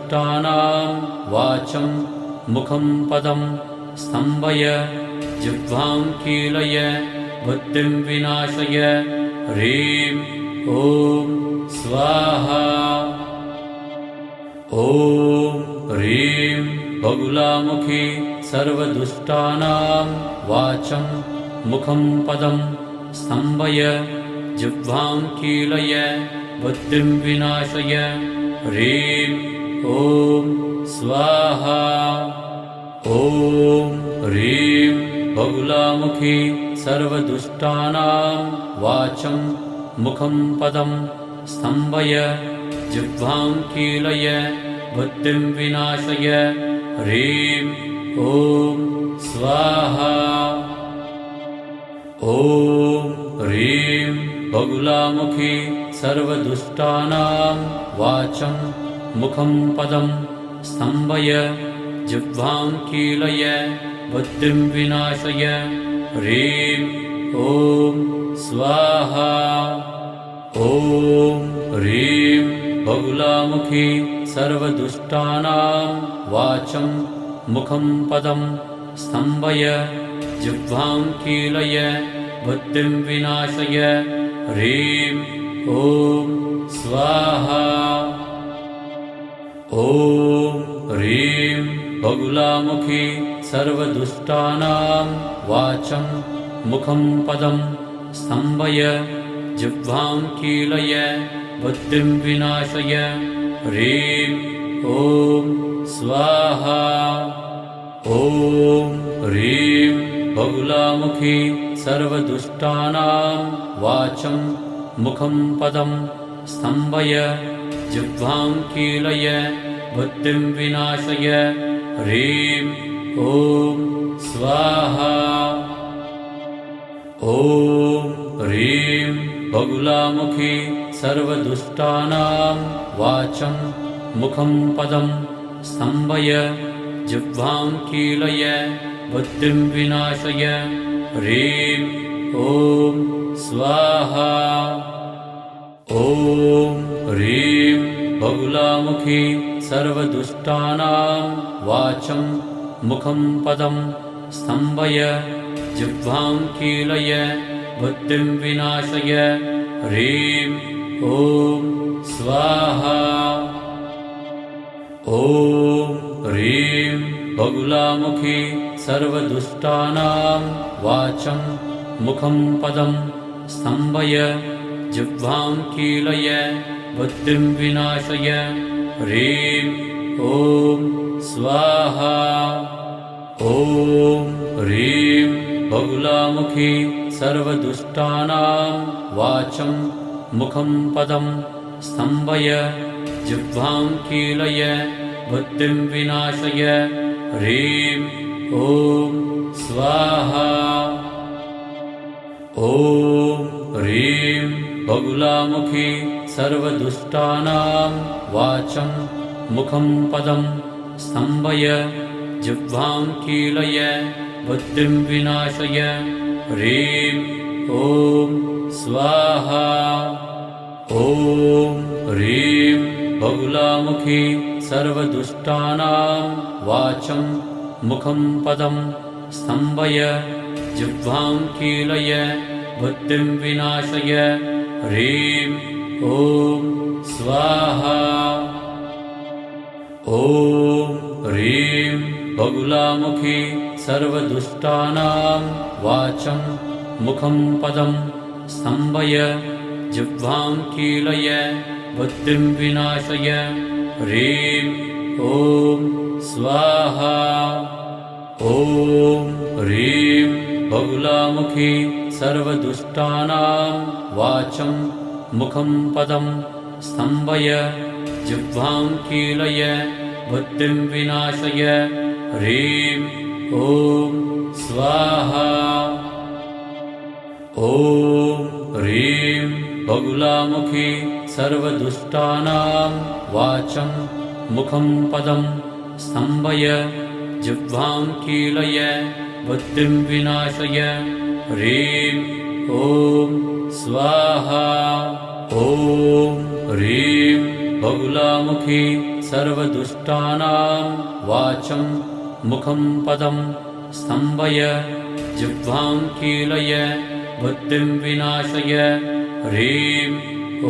सर्वदुष्टानां वाचं मुखं पदं स्तम्भय जिह्वां कीलय बुद्धिं विनाशय ह्रीं ॐ स्वाहा। ॐ ह्रीं बगुलामुखी सर्वदुष्टानां वाचं मुखं पदं स्तम्भय जिह्वां कीलय बुद्धिं विनाशय ह्रीं ॐ स्वाहा। ॐ ह्रीं बगुलामुखी सर्वदुष्टानां वाचं मुखं पदं स्तम्भय जिह्वां कीलय बुद्धिं विनाशय ह्रीं ॐ स्वाहा। ॐ ह्रीं बगुलामुखी सर्वदुष्टानां वाचं मुखं पदं स्तम्भय जिह्वां कीलय बुद्धिं विनाशय ह्रीं ॐ स्वाहा। ॐ ह्रीं बगुलामुखी सर्वदुष्टानां वाचं मुखं पदं स्तम्भय जिह्वां कीलय बुद्धिं विनाशय ह्रीं ॐ स्वाहा। ॐ ह्रीं बगुलामुखी सर्वदुष्टानां वाचं मुखं पदं स्तम्भय जिह्वां कीलय बुद्धिं विनाशय ह्रीं ॐ स्वाहा। ॐ ह्रीं बगुलामुखी सर्वदुष्टानां वाचं मुखं पदं स्तम्भय जिह्वां कीलय बुद्धिं विनाशय ह्रीं ॐ स्वाहा। ॐ ह्रीं बगुलामुखी सर्वदुष्टानां वाचं मुखं पदं स्तम्भय जिह्वां कीलय बुद्धिं विनाशय ह्रीं ॐ स्वाहा। ॐ ह्रीं बगुलामुखी सर्वदुष्टानां वाचं मुखं पदं स्तम्भय जिह्वां कीलय बुद्धिं विनाशय ह्रीं ॐ स्वाहा। ॐ ह्रीं बगुलामुखी सर्वदुष्टानां वाचं मुखं पदं स्तम्भय जिह्वां कीलय बुद्धिं विनाशय ह्रीं ॐ स्वाहा। ॐ ह्रीं बगुलामुखी सर्वदुष्टानां वाचं मुखं पदं स्तम्भय जिह्वां कीलय बुद्धिं विनाशय ह्रीं ॐ स्वाहा। ॐ ह्रीं बगुलामुखी सर्वदुष्टानां वाचं मुखं पदं स्तम्भय जिह्वां कीलय बुद्धिं विनाशय ह्रीं ॐ स्वाहा। ॐ ह्रीं बगुलामुखी सर्वदुष्टानां वाचं मुखं पदं स्तम्भय जिह्वां कीलय बुद्धिं विनाशय ह्रीं ॐ स्वाहा। ॐ ह्रीं बगुलामुखी सर्वदुष्टानां वाचं मुखं पदं स्तम्भय जिह्वां कीलय बुद्धिं विनाशय ह्रीं ॐ स्वाहा। ॐ ह्रीं बगुलामुखी सर्वदुष्टानां वाचं मुखं पदं स्तम्भय जिह्वां कीलय बुद्धिं विनाशय ह्रीं ॐ स्वाहा। ॐ ह्रीं बगुलामुखी सर्वदुष्टानां वाचं मुखं पदं स्तम्भय जिह्वां कीलय बुद्धिं विनाशय ह्रीं ॐ स्वाहा। ॐ ह्रीं बगुलामुखी सर्वदुष्टानां वाचं मुखं पदं स्तम्भय जिह्वां कीलय बुद्धिं विनाशय ह्रीं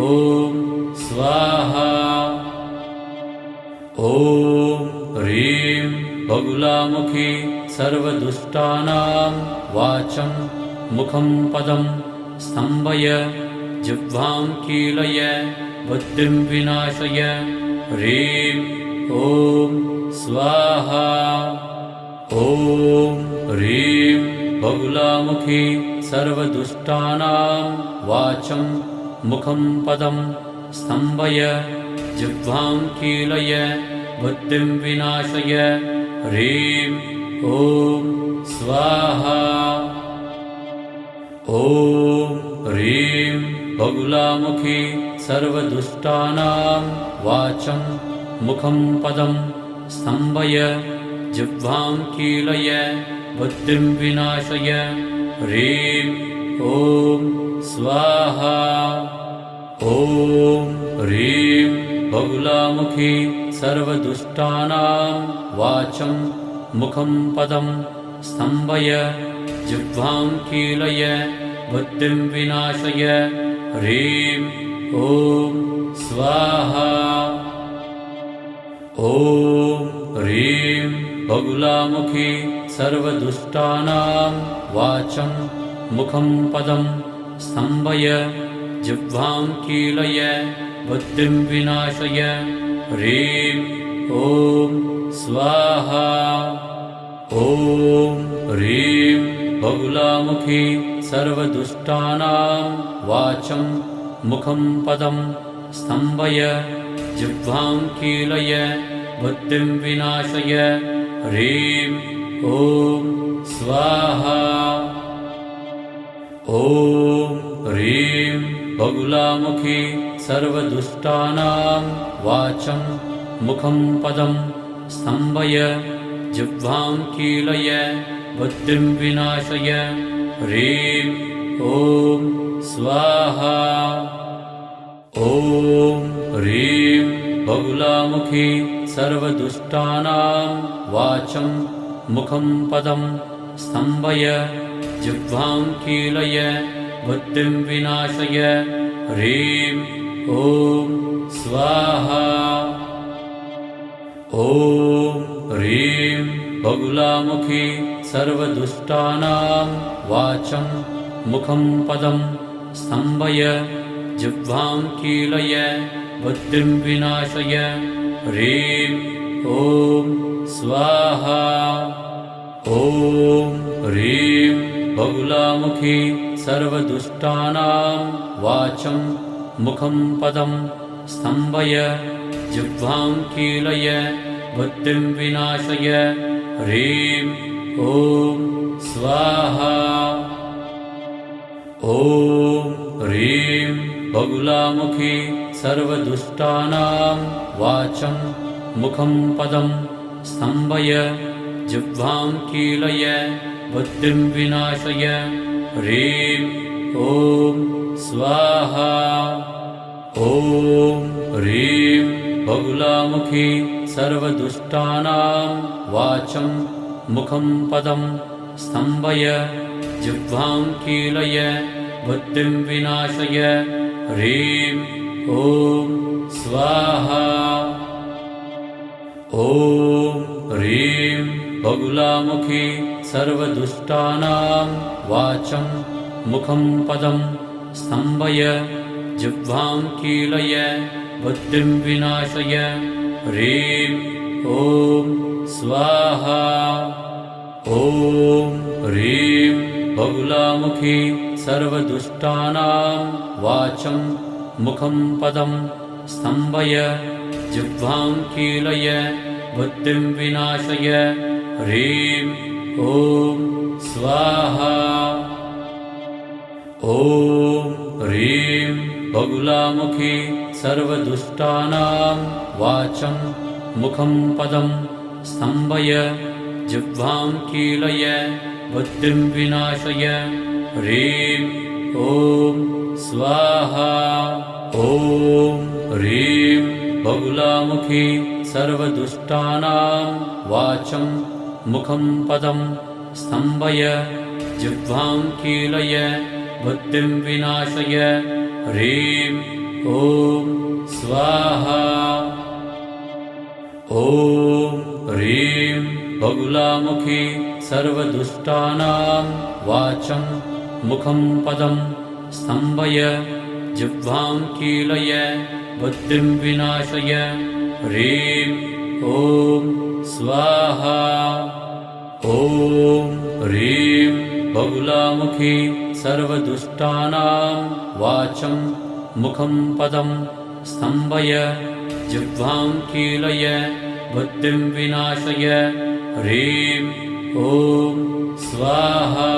ॐ स्वाहा। ॐ ह्रीं बगुलामुखी सर्वदुष्टानां वाचं मुखं पदं स्तम्भय जिह्वां कीलय बुद्धिं विनाशय ह्रीं ॐ स्वाहा। ॐ ह्रीं बगुलामुखी सर्वदुष्टानां वाचं मुखं पदं स्तम्भय जिह्वां कीलय बुद्धिं विनाशय ह्रीं ॐ स्वाहा। ॐ ह्रीं बगुलामुखी सर्वदुष्टानां वाचं मुखं पदं स्तम्भय जिह्वां कीलय बुद्धिं विनाशय ह्रीं ॐ स्वाहा। ॐ ह्रीं बगुलामुखी सर्वदुष्टानां वाचं मुखं पदं स्तम्भय जिह्वां कीलय बुद्धिं विनाशय ह्रीं ॐ स्वाहा। ॐ ह्रीं बगुलामुखी सर्वदुष्टानां वाचं मुखं पदं स्तम्भय जिह्वां कीलय बुद्धिं विनाशय ह्रीं ॐ स्वाहा। ॐ ह्रीं बगुलामुखी सर्वदुष्टानां वाचं मुखं पदं स्तम्भय जिह्वां कीलय बुद्धिं विनाशय ह्रीं ॐ स्वाहा। ॐ ह्रीं बगुलामुखी सर्वदुष्टानां वाचं मुखं पदं स्तम्भय जिह्वां कीलय बुद्धिं विनाशय ह्रीं ॐ स्वाहा। ॐ ह्रीं बगुलामुखी सर्वदुष्टानां वाचं मुखं पदं स्तम्भय जिह्वां कीलय बुद्धिं विनाशय ह्रीं ॐ स्वाहा। ॐ ह्रीं बगुलामुखी सर्वदुष्टानां वाचं मुखं पदं स्तम्भय जिह्वां कीलय बुद्धिं विनाशय ह्रीं ॐ स्वाहा। ॐ ह्रीं बगुलामुखी सर्वदुष्टानां वाचं मुखं पदं स्तम्भय जिह्वां कीलय बुद्धिं विनाशय ह्रीं ॐ स्वाहा। ॐ ह्रीं बगुलामुखी सर्वदुष्टानां वाचं मुखं पदं स्तम्भय जिह्वां कीलय बुद्धिं विनाशय ह्रीं ॐ स्वाहा। ॐ ह्रीं बगुलामुखी सर्वदुष्टानां वाचं मुखं पदं स्तम्भय जिह्वां कीलय बुद्धिं विनाशय ह्रीं ॐ स्वाहा। ॐ ह्रीं बगुलामुखी सर्वदुष्टानां वाचं मुखं पदं स्तम्भय जिह्वां कीलय बुद्धिं विनाशय ह्रीं ॐ स्वाहा। ॐ ह्रीं बगुलामुखी सर्वदुष्टानां वाचं मुखं पदं स्तम्भय जिह्वां कीलय बुद्धिं विनाशय ह्रीं ॐ स्वाहा। ॐ ह्रीं बगुलामुखी सर्वदुष्टानां वाचं मुखं पदं स्तम्भय जिह्वां कीलय बुद्धिं विनाशय ह्रीं ॐ स्वाहा। ॐ ह्रीं बगुलामुखी सर्वदुष्टानां वाचं मुखं पदं स्तम्भय जिह्वां कीलय बुद्धिं विनाशय ह्रीं ॐ स्वाहा ॐ ह्रीं बगुलामुखी सर्वदुष्टानां वाचं मुखं पदं स्तम्भय जिह्वां कीलय बुद्धिं विनाशय ह्रीं ॐ स्वाहा ॐ ह्रीं बगुलामुखी सर्वदुष्टानां वाचं मुखं पदं स्तम्भय जिह्वां कीलय बुद्धिं विनाशय ह्रीं ॐ स्वाहा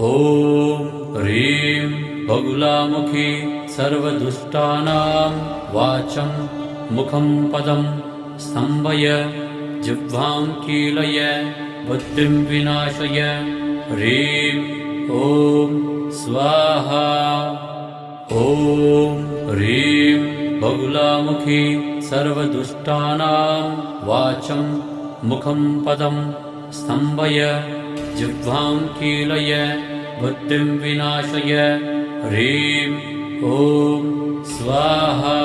ॐ ह्रीं बगुलामुखी सर्वदुष्टानां वाचं मुखं पदं स्तम्भय जिह्वां कीलय बुद्धिं विनाशय ह्रीं ॐ स्वाहा ॐ ह्रीं बगुलामुखी सर्वदुष्टानां वाचं मुखं पदं स्तम्भय जिह्वां कीलय बुद्धिं विनाशय ह्रीं ॐ स्वाहा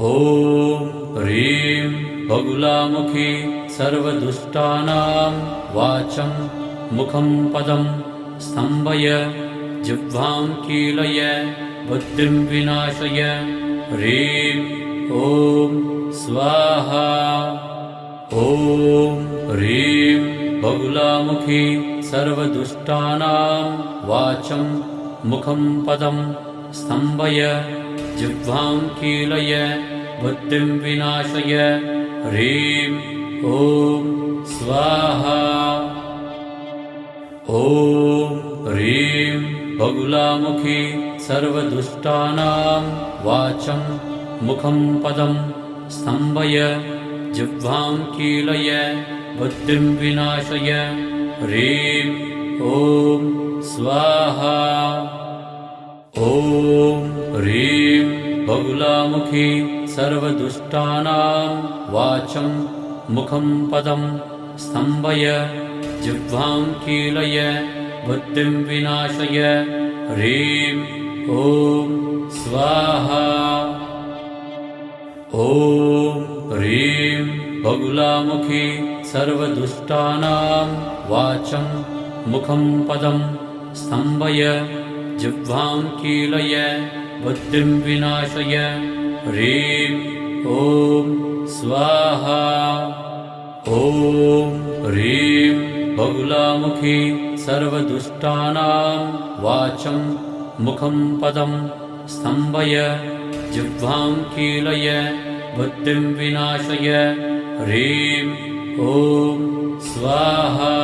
ॐ ह्रीं बगुलामुखी सर्वदुष्टानां वाचं मुखं पदं स्तम्भय जिह्वां कीलय बुद्धिं विनाशय ह्रीं ॐ स्वाहा ॐ ह्रीं बगुलामुखी सर्वदुष्टानां वाचं मुखं पदं स्तम्भय जिह्वां कीलय बुद्धिं विनाशय ह्रीं ॐ स्वाहा ॐ ह्रीं बगुलामुखी सर्वदुष्टानां वाचं मुखं पदं स्तम्भय जिह्वां कीलय बुद्धिं विनाशय ह्रीं ॐ स्वाहा ॐ ह्रीं बगुलामुखी सर्वदुष्टानां वाचं मुखं पदं स्तम्भय जिह्वां कीलय बुद्धिं विनाशय ह्रीं ॐ स्वाहा ॐ ह्रीं बगुलामुखी सर्वदुष्टानां वाचं मुखं पदं स्तम्भय जिह्वां कीलय बुद्धिं विनाशय ह्रीं ॐ स्वाहा ॐ ह्रीं बगुलामुखी सर्वदुष्टानां वाचं मुखं पदं स्तम्भय जिह्वां कीलय बुद्धिं विनाशय ह्रीं ॐ स्वाहा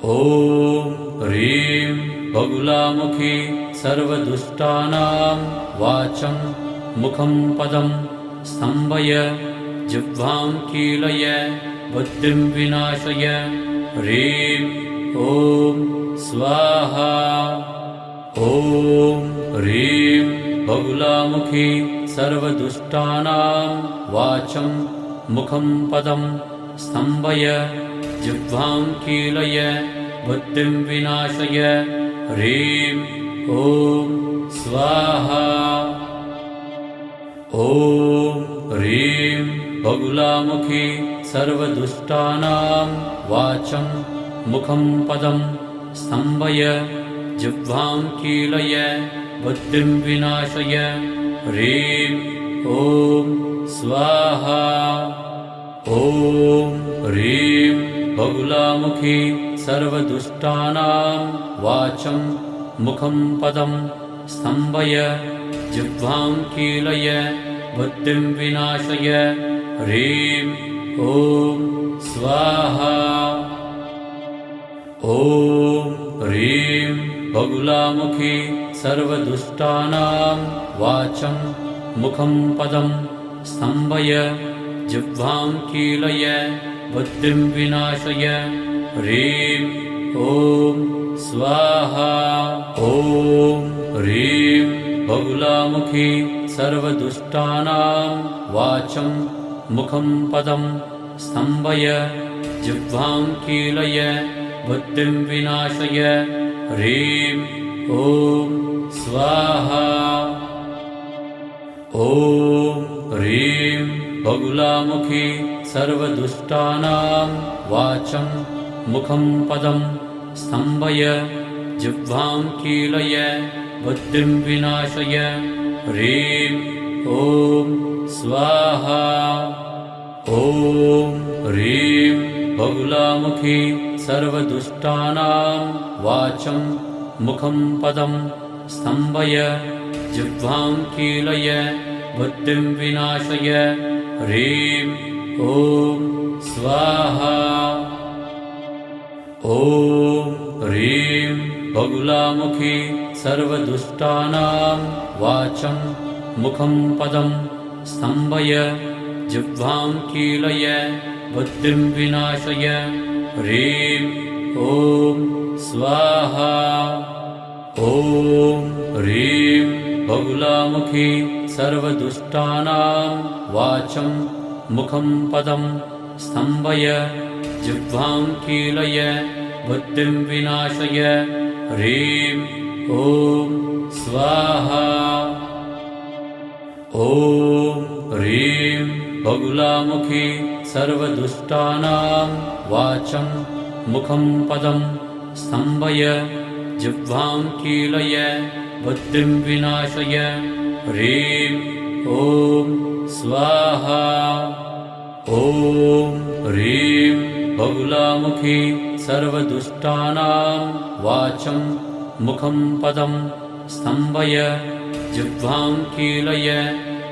ॐ ह्रीं बगुलामुखी सर्वदुष्टानां वाचं मुखं पदं स्तम्भय जिह्वां कीलय बुद्धिं विनाशय ह्रीं ॐ स्वाहा ॐ ह्रीं बगुलामुखी सर्वदुष्टानां वाचं मुखं पदं स्तम्भय जिह्वां कीलय बुद्धिं विनाशय ह्रीं ॐ स्वाहा ॐ ह्रीं बगुलामुखी सर्वदुष्टानां वाचं मुखं पदं स्तम्भय जिह्वां कीलय बुद्धिं विनाशय ह्रीं ॐ स्वाहा ॐ ह्रीं बगुलामुखी सर्वदुष्टानां वाचं मुखं पदं स्तम्भय जिह्वां कीलय बुद्धिं विनाशय ह्रीं ॐ स्वाहा ॐ ह्रीं बगुलामुखी सर्वदुष्टानां वाचं मुखं पदं स्तम्भय जिह्वां कीलय बुद्धिं विनाशय ह्रीं ॐ स्वाहा ॐ ह्रीं बगुलामुखी सर्वदुष्टानां वाचं मुखं पदं स्तम्भय जिह्वां कीलय बुद्धिं विनाशय ह्रीं ॐ स्वाहा ॐ ह्रीं बगुलामुखी सर्वदुष्टानां वाचं मुखं पदं स्तम्भय जिह्वां कीलय बुद्धिं विनाशय ह्रीं ॐ स्वाहा ॐ ह्रीं बगुलामुखी सर्वदुष्टानां वाचं मुखं पदं स्तम्भय जिह्वां कीलय बुद्धिं विनाशय ह्रीं ॐ स्वाहा ॐ ह्रीं बगुलामुखी सर्वदुष्टानां वाचं मुखं पदं स्तम्भय जिह्वां कीलय बुद्धिं विनाशय ह्रीं ॐ स्वाहा ॐ ह्रीं बगुलामुखी सर्वदुष्टानां वाचं मुखं पदं स्तम्भय जिह्वां कीलय बुद्धिं विनाशय ह्रीं ॐ स्वाहा ॐ ह्रीं बगुलामुखी सर्वदुष्टानां वाचं मुखं पदं स्तम्भय जिह्वां कीलय बुद्धिं विनाशय ह्रीं ॐ स्वाहा ॐ ह्रीं बगुलामुखी सर्वदुष्टानां वाचं मुखं पदं स्तम्भय जिह्वां कीलय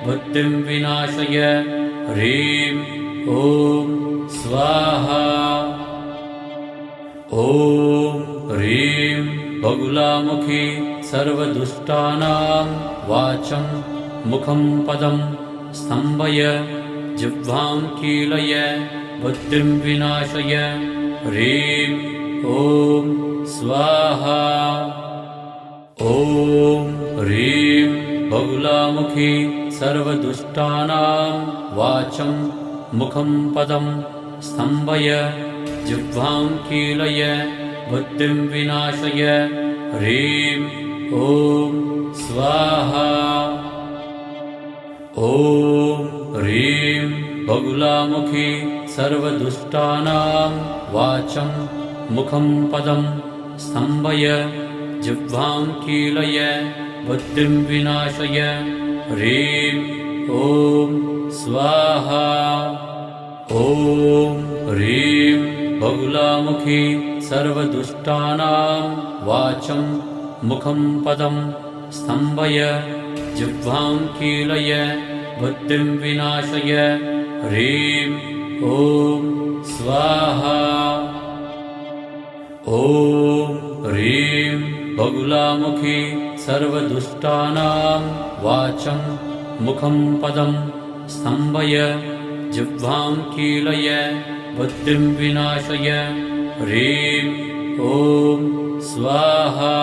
बुद्धिं विनाशय ह्रीं ॐ स्वाहा ॐ ह्रीं बगुलामुखी सर्वदुष्टानां वाचं मुखं पदं स्तम्भय जिह्वां कीलय बुद्धिं विनाशय ह्रीं ॐ स्वाहा ॐ ह्रीं बगुलामुखी सर्वदुष्टानां वाचं मुखं पदं स्तम्भय जिह्वां कीलय बुद्धिं विनाशय ह्रीं ॐ स्वाहा ॐ ह्रीं बगुलामुखी सर्वदुष्टानां वाचं मुखं पदं स्तम्भय जिह्वां कीलय बुद्धिं विनाशय ह्रीं ॐ स्वाहा ॐ ह्रीं बगुलामुखी सर्वदुष्टानां वाचं मुखं पदं स्तम्भय जिह्वां कीलय बुद्धिं विनाशय ह्रीं ॐ स्वाहा ॐ ह्रीं बगुलामुखी सर्वदुष्टानां वाचं मुखं पदं स्तम्भय जिह्वां कीलय बुद्धिं विनाशय ह्रीं ॐ स्वाहा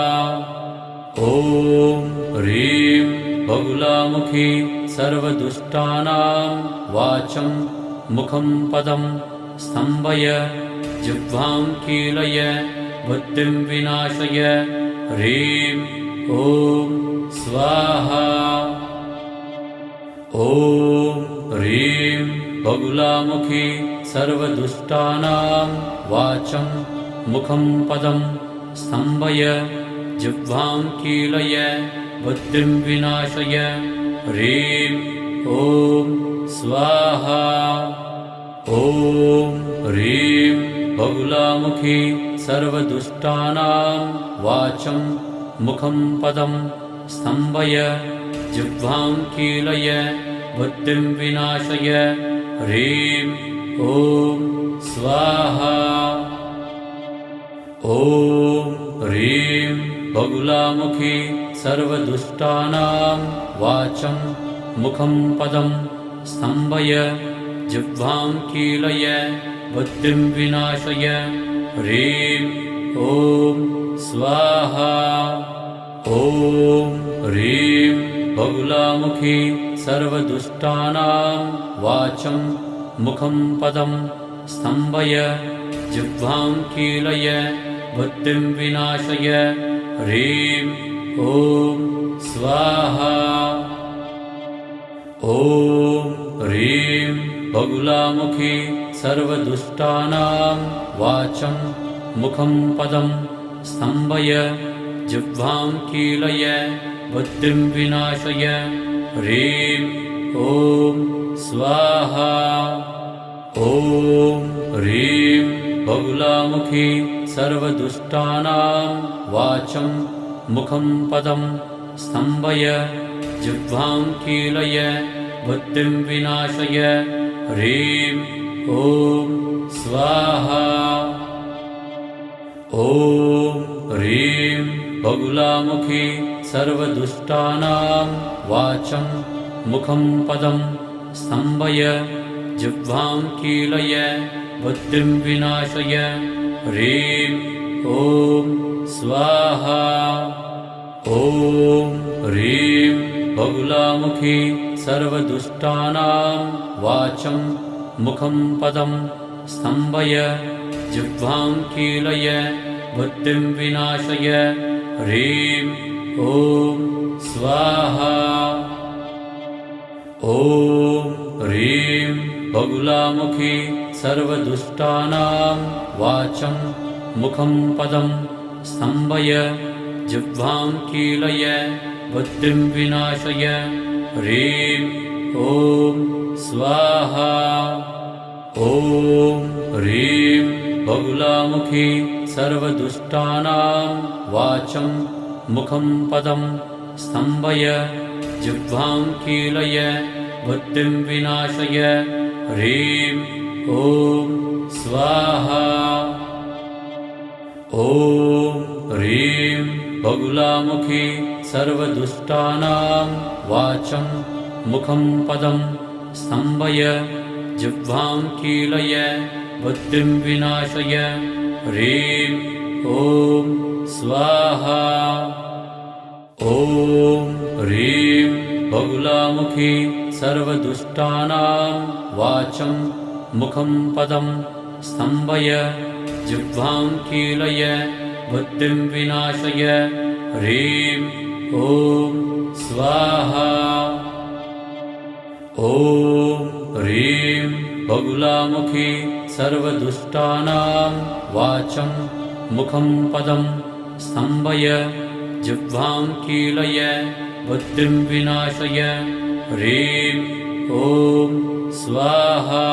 ॐ ह्रीं बगुलामुखी सर्वदुष्टानां वाचं मुखं पदं स्तम्भय जिह्वां कीलय बुद्धिं विनाशय ह्रीं ॐ स्वाहा ॐ ह्रीं बगुलामुखी सर्वदुष्टानां वाचं मुखं पदं स्तम्भय जिह्वां कीलय बुद्धिं विनाशय ह्रीं ॐ स्वाहा ॐ ह्रीं बगुलामुखी सर्वदुष्टानां वाचं मुखं पदं स्तम्भय जिह्वां कीलय बुद्धिं विनाशय ह्रीं ॐ स्वाहा ॐ ह्रीं बगुलामुखी सर्वदुष्टानां वाचं मुखं पदं स्तम्भय जिह्वां कीलय बुद्धिं विनाशय ह्रीं ॐ स्वाहा ॐ ह्रीं बहुलामुखी सर्वदुष्टानां वाचं मुखं पदं स्तम्भय जिह्वां कीलय बुद्धिं विनाशय ह्रीं ॐ स्वाहा ॐ ह्रीं बहुलामुखी सर्वदुष्टानां वाचं मुखं पदं स्तम्भय जिह्वां कीलय बुद्धिं विनाशय ह्रीं ॐ स्वाहा ॐ ह्रीं बहुलामुखी सर्वदुष्टानां वाचं मुखं पदं स्तम्भय जिह्वां कीलय बुद्धिं विनाशय ह्रीं ॐ स्वाहा ॐ ह्रीं बहुलामुखी सर्वदुष्टानां वाचं मुखं पदं स्तम्भय जिह्वां कीलय बुद्धिं विनाशय ह्रीं ॐ स्वाहा ॐ ह्रीं बहुलामुखी सर्वदुष्टानां वाचं मुखं पदं स्तम्भय जिह्वां कीलय बुद्धिं विनाशय ह्रीं ॐ स्वाहा ॐ ह्रीं बहुलामुखी सर्वदुष्टानां वाचं मुखं पदं स्तम्भय जिह्वां कीलय बुद्धिं विनाशय ह्रीं ॐ स्वाहा ॐ ह्रीं बहुलामुखी सर्वदुष्टानां वाचं मुखं पदं स्तम्भय जिह्वां कीलय बुद्धिं विनाशय ह्रीं ॐ स्वाहा ॐ ह्रीं बहुलामुखी सर्वदुष्टानां वाचं मुखं पदं स्तम्भय जिह्वां कीलय बुद्धिं विनाशय ह्रीं ॐ स्वाहा ॐ ह्रीं बहुलामुखी सर्वदुष्टानां वाचं मुखं पदं स्तम्भय जिह्वां कीलय बुद्धिं विनाशय ह्रीं ॐ स्वाहा ॐ ह्रीं बहुलामुखी सर्वदुष्टानां वाचं मुखं पदं स्तम्भय जिह्वां कीलय बुद्धिं विनाशय ह्रीं ॐ स्वाहा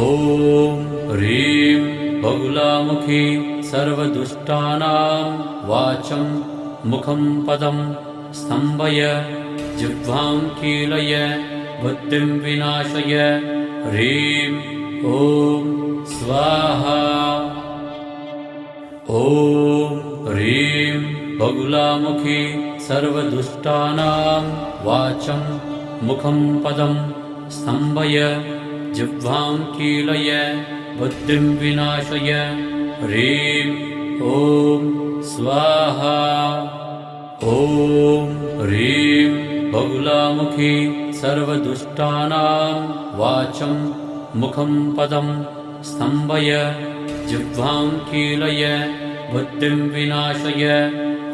ॐ ह्रीं बहुलामुखी सर्वदुष्टानां वाचं मुखं पदं स्तम्भय जिह्वां कीलय बुद्धिं विनाशय ह्रीं ॐ स्वाहा ॐ ह्रीं बहुलामुखी सर्वदुष्टानां वाचं मुखं पदं स्तम्भय जिह्वां कीलय बुद्धिं विनाशय ह्रीं ॐ स्वाहा ॐ ह्रीं बहुलामुखी सर्वदुष्टानां वाचं मुखं पदं स्तम्भय जिह्वां कीलय बुद्धिं विनाशय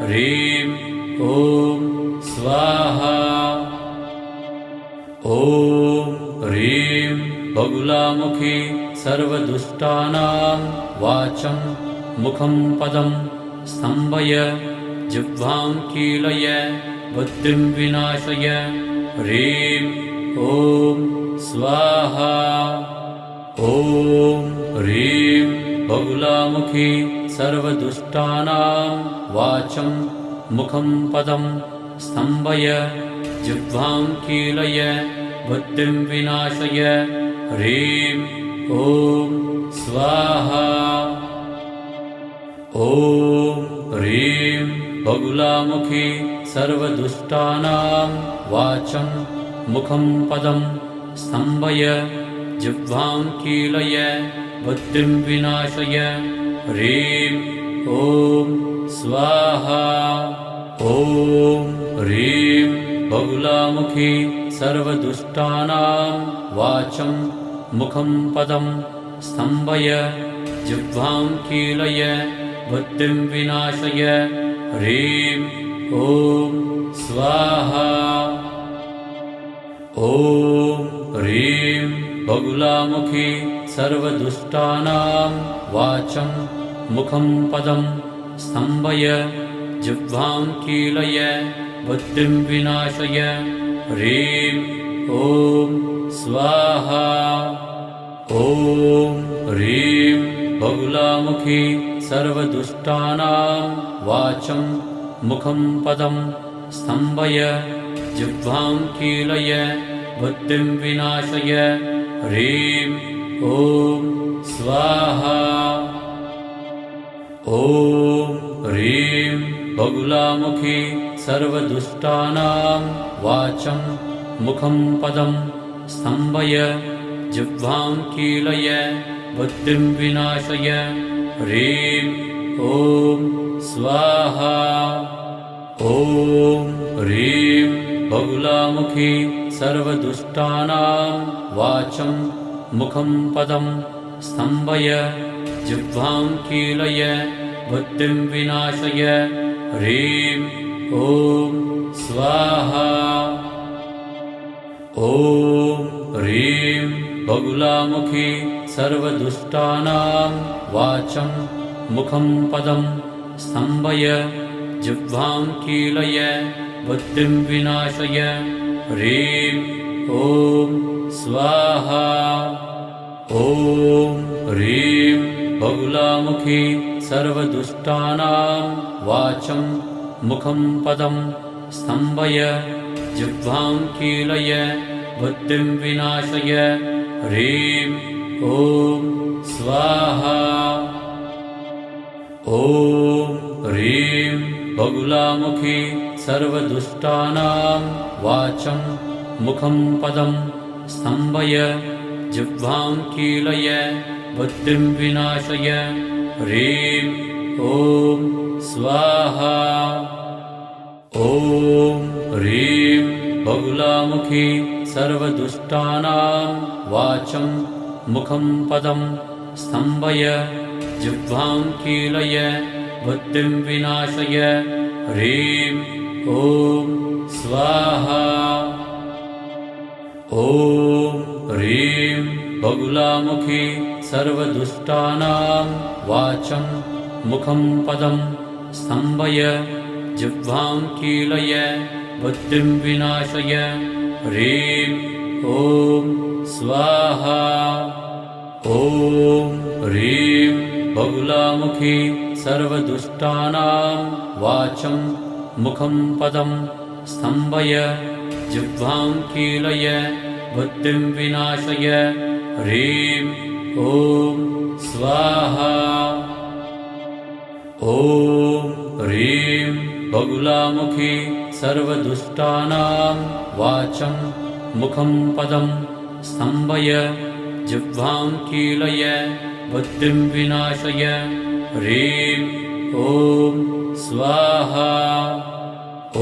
ह्रीं ॐ स्वाहा ॐ ह्रीं बहुलामुखी सर्वदुष्टानां वाचं मुखं पदं स्तम्भय जिह्वां कीलय बुद्धिं विनाशय ह्रीं ॐ स्वाहा ॐ ह्रीं बहुलामुखी सर्वदुष्टानां वाचं मुखं पदं स्तम्भय जिह्वां कीलय बुद्धिं विनाशय ह्रीं ॐ स्वाहा ॐ ह्रीं बहुलामुखी सर्वदुष्टानां वाचं मुखं पदं स्तम्भय जिह्वां कीलय बुद्धिं विनाशय ह्रीं ॐ स्वाहा ॐ ह्रीं बहुलामुखी सर्वदुष्टानां वाचं मुखं पदं स्तम्भय जिह्वां कीलय बुद्धिं विनाशय ह्रीं ॐ स्वाहा ॐ ह्रीं बहुलामुखी सर्वदुष्टानां वाचं मुखं पदं स्तम्भय जिह्वां कीलय बुद्धिं विनाशय ह्रीं ॐ स्वाहा ॐ ह्रीं बहुलामुखी सर्वदुष्टानां वाचं मुखं पदं स्तम्भय जिह्वां कीलय बुद्धिं विनाशय ह्रीं ॐ स्वाहा ॐ ह्रीं बहुलामुखी सर्वदुष्टानां वाचं मुखं पदं स्तम्भय जिह्वां कीलय बुद्धिं विनाशय ह्रीं ॐ स्वाहा ॐ ह्रीं बहुलामुखी सर्वदुष्टानां वाचं मुखं पदं स्तम्भय जिह्वां कीलय बुद्धिं विनाशय ह्रीं ॐ स्वाहा ॐ ह्रीं बहुलामुखी सर्वदुष्टानां वाचं मुखं पदं स्तम्भय जिह्वां कीलय बुद्धिं विनाशय ह्रीं ॐ स्वाहा ॐ ह्रीं बहुलामुखी सर्वदुष्टानां वाचं मुखं पदं स्तम्भय जिह्वां कीलय बुद्धिं विनाशय ह्रीं ॐ स्वाहा ॐ ह्रीं बहुलामुखी सर्वदुष्टानां वाचं मुखं पदं स्तम्भय जिह्वां कीलय बुद्धिं विनाशय ह्रीं ॐ स्वाहा ॐ ह्रीं बहुलामुखी सर्वदुष्टानां वाचं मुखं पदं स्तम्भय जिह्वां कीलय बुद्धिं विनाशय ह्रीं ॐ स्वाहा ॐ ह्रीं बहुलामुखी सर्वदुष्टानां वाचं मुखं पदं स्तम्भय जिह्वां कीलय बुद्धिं विनाशय ह्रीं ॐ स्वाहा ॐ ह्रीं बहुलामुखी सर्वदुष्टानां वाचं मुखं पदं स्तम्भय जिह्वां कीलय बुद्धिं विनाशय ह्रीं ॐ स्वाहा ॐ ह्रीं बहुलामुखी सर्वदुष्टानां वाचं मुखं पदं स्तम्भय जिह्वां कीलय बुद्धिं विनाशय ह्रीं ॐ स्वाहा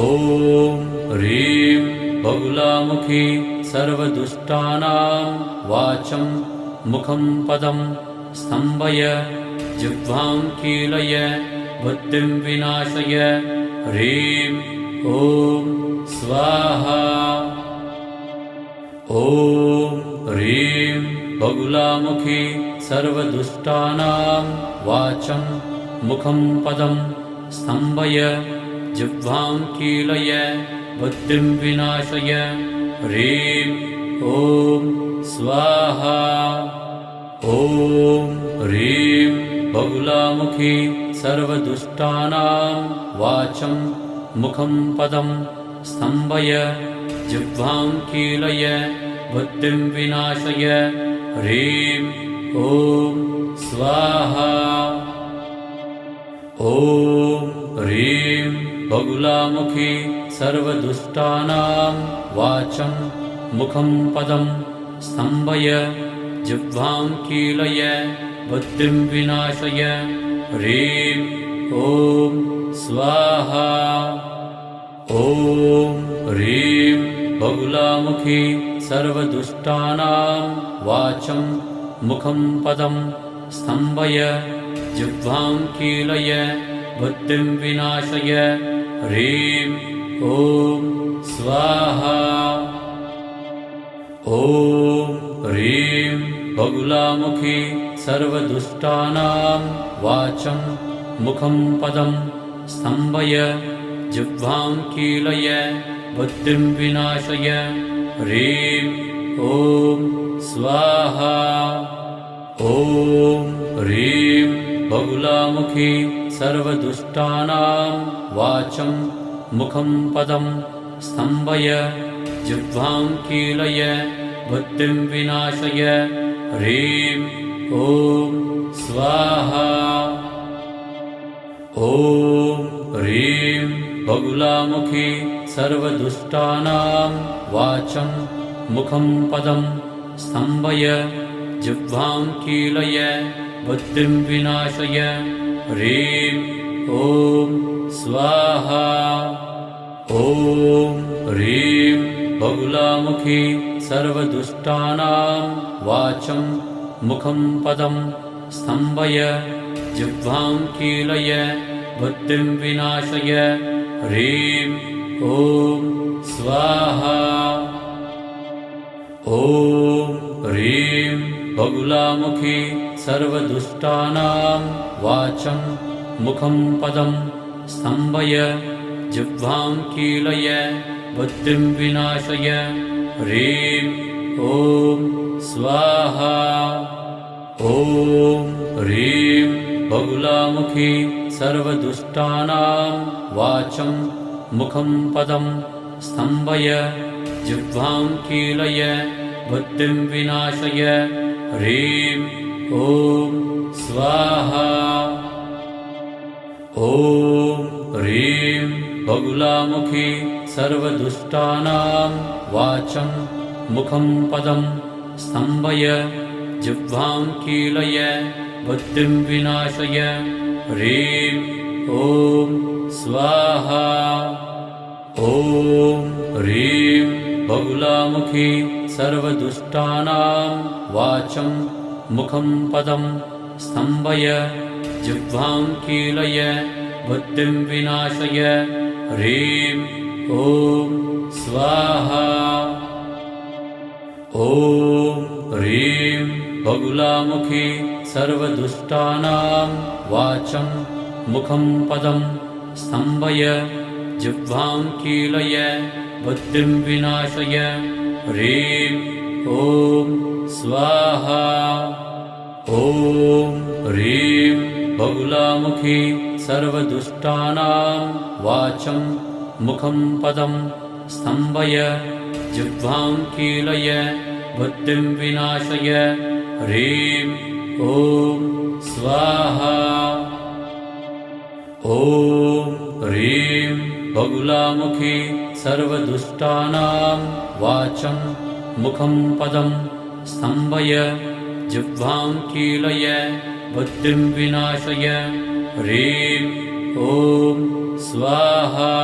ॐ ह्रीं बहुलामुखी सर्वदुष्टानां वाचं मुखं पदं स्तम्भय जिह्वां कीलय बुद्धिं विनाशय ह्रीं ॐ स्वाहा ॐ ह्रीं बहुलामुखी सर्वदुष्टानां वाचं मुखं पदं स्तम्भय जिह्वां कीलय बुद्धिं विनाशय ह्रीं ॐ स्वाहा ॐ ह्रीं बहुलामुखी सर्वदुष्टानां वाचं मुखं पदं स्तम्भय जिह्वां कीलय बुद्धिं विनाशय ह्रीं ॐ स्वाहा ॐ ह्रीं बहुलामुखी सर्वदुष्टानां वाचं मुखं पदं स्तम्भय जिह्वां कीलय बुद्धिं विनाशय ह्रीं ॐ स्वाहा ॐ ह्रीं बगुलामुखी सर्वदुष्टानां वाचं मुखं पदं स्तम्भय जिह्वां कीलय बुद्धिं विनाशय ह्रीं ॐ स्वाहा। ॐ ह्रीं बगुलामुखी सर्वदुष्टानां वाचं मुखं पदं स्तम्भय जिह्वां कीलय बुद्धिं विनाशय ह्रीं ॐ स्वाहा। ॐ ह्रीं बगुलामुखी सर्वदुष्टानां वाचं मुखं पदं स्तम्भय जिह्वां कीलय बुद्धिं विनाशय ह्रीं ॐ स्वाहा। ॐ ह्रीं बगुलामुखी सर्वदुष्टानां वाचं मुखं पदं स्तम्भय जिह्वां कीलय बुद्धिं विनाशय ह्रीं ॐ स्वाहा। ॐ ह्रीं बगुलामुखी सर्वदुष्टानां वाचं मुखं पदं स्तम्भय जिह्वां कीलय बुद्धिं विनाशय ह्रीं ॐ स्वाहा। ॐ ह्रीं बगुलामुखी सर्वदुष्टानां वाचं मुखं पदं स्तम्भय जिह्वां कीलय बुद्धिं विनाशय ह्रीं ॐ स्वाहा। ॐ ह्रीं बगुलामुखी सर्वदुष्टानां वाचं मुखं पदं स्तम्भय जिह्वां कीलय बुद्धिं विनाशय ह्रीं ॐ स्वाहा। ॐ ह्रीं बगुलामुखी सर्वदुष्टानां वाचं मुखं पदं स्तम्भय जिह्वां कीलय बुद्धिं विनाशय ह्रीं ॐ स्वाहा। ॐ ह्रीं बगुलामुखी सर्वदुष्टानां वाचं मुखं पदं स्तम्भय जिह्वां कीलय बुद्धिं विनाशय ह्रीं ॐ स्वाहा। ॐ ह्रीं बगुलामुखी सर्वदुष्टानां वाचं मुखं पदं स्तम्भय जिह्वां कीलय बुद्धिं विनाशय ह्रीं ॐ स्वाहा। ॐ ह्रीं बगुलामुखी सर्वदुष्टानां वाचं मुखं पदं स्तम्भय जिह्वां कीलय बुद्धिं विनाशय ह्रीं ॐ स्वाहा। ॐ ह्रीं बगुलामुखी सर्वदुष्टानां वाचं मुखं पदं स्तम्भय जिह्वां कीलय बुद्धिं विनाशय ह्रीं ॐ स्वाहा।